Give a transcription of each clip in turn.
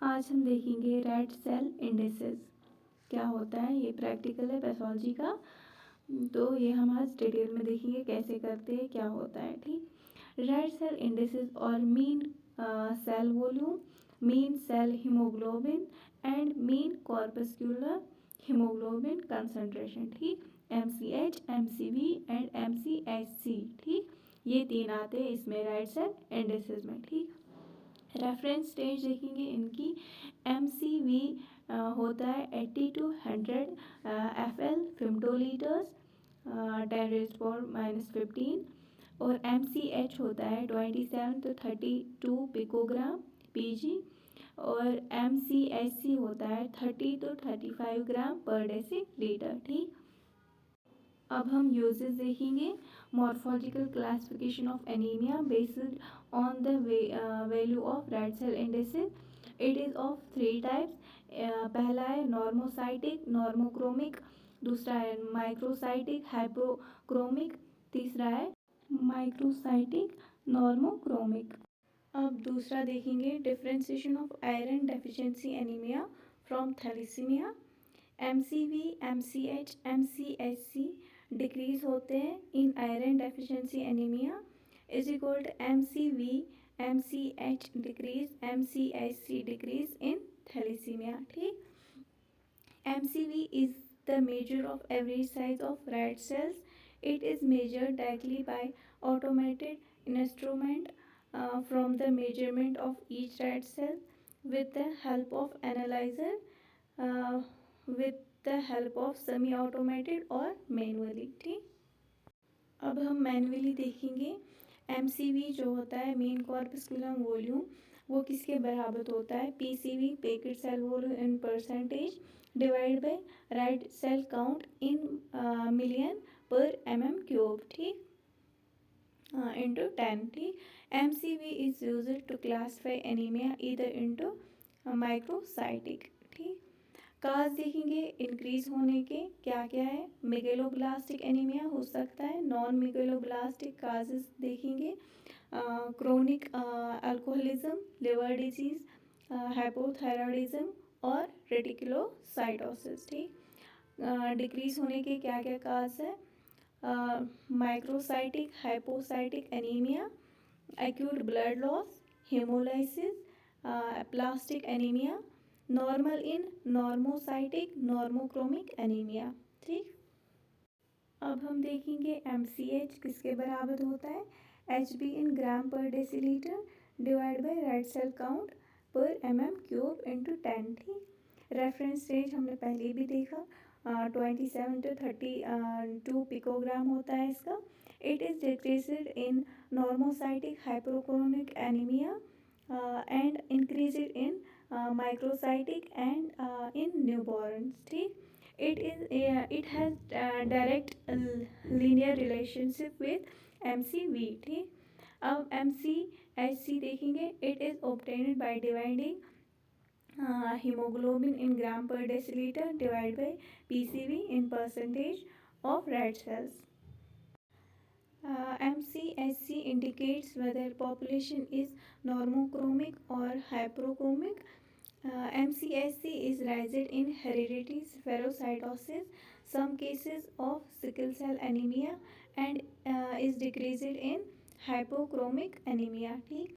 आज हम देखेंगे रेड सेल इंडिसेस क्या होता है। ये प्रैक्टिकल है पैथोलॉजी का, तो ये हम आज डिटेल में देखेंगे कैसे करते हैं, क्या होता है। ठीक, रेड सेल इंडिसेस और mean cell volume, mean cell haemoglobin and mean corpuscular haemoglobin concentration. ठीक, MCH, MCV एंड MCHC। ठीक, ये तीन आते हैं इसमें रेड सेल इंडिसेस में। ठीक, रेफरेंस स्टेज देखेंगे इनकी। MCV होता है 80 to 100 FL फेमटोलीटर्स 10⁻⁻15 और MCH होता है 27 to 32 पिकोग्राम PG और MCHC होता है 30 to 35 ग्राम पर डेसीलीटर। ठीक, अब हम यूजेस देखेंगे। Morphological classification of anaemia based on the value of red cell indices. It is of 3 types. पहला है नॉर्मोसाइटिक नॉर्मोक्रोमिक, दूसरा है माइक्रोसाइटिक हाइपोक्रोमिक, तीसरा है माइक्रोसाइटिक नॉर्मोक्रोमिक। अब दूसरा देखेंगे differentiation of iron deficiency anaemia from thalassaemia. MCV, MCH, MCHC decrease होते हैं in iron deficiency anaemia is equal to MCV, MCH decrease, MCHC decrease in thalassaemia. ठीक, MCV is the measure of average size of red cells. It is measured directly by automated instrument from the measurement of each red cell with the help of analyzer with the help of semi automated और manually। ठीक, अब हम manually देखेंगे। MCV जो होता है main corpuscular volume, वो किसके बराबर होता है? PCV packed cell volume in percentage divide by red cell count in million per mm³। ठीक, into 10। ठीक, MCV is used to classify anemia either into microcytic। ठीक, काज देखेंगे इंक्रीज होने के क्या क्या है। मेगेलोब्लास्टिक एनीमिया हो सकता है, नॉन मेगेलोब्लास्टिक काजेस देखेंगे chronic alcoholism, liver disease, hypothyroidism और रेटिकुलोसाइटोसिस। ठीक, डिक्रीज होने के क्या क्या काज है? Microcytic hypochromic anaemia, acute blood loss, haemolysis, plastic anaemia, normal in normocytic normochromic anaemia. ठीक, अब हम देखेंगे MCH किसके बराबर होता है? HB in gram per decilitre divide by red cell count per mm³ into 10। ठीक, रेफरेंस स्टेज हमने पहले भी देखा 27 to 32 पिकोग्राम होता है इसका। It is decreased in normocytic hypochromic anaemia and increased in microcytic and in newborns। ठीक, it has direct linear relationship with MCV। ठीक, अब MCHC देखेंगे। it is obtained by dividing hemoglobin in gram per deciliter divided by PCV in percentage of red cells। MCHC indicates whether population is normochromic or hypochromic। MCHC is raised in hereditary spherocytosis, some cases of sickle cell anemia, and is decreased in hypochromic anemia। ठीक,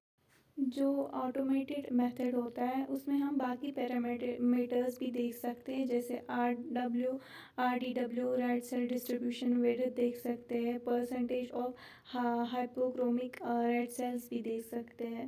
जो automated method होता है उसमें हम बाकी parameters भी देख सकते हैं, जैसे RDW red cell distribution width देख सकते हैं, percentage of hypochromic red cells भी देख सकते हैं।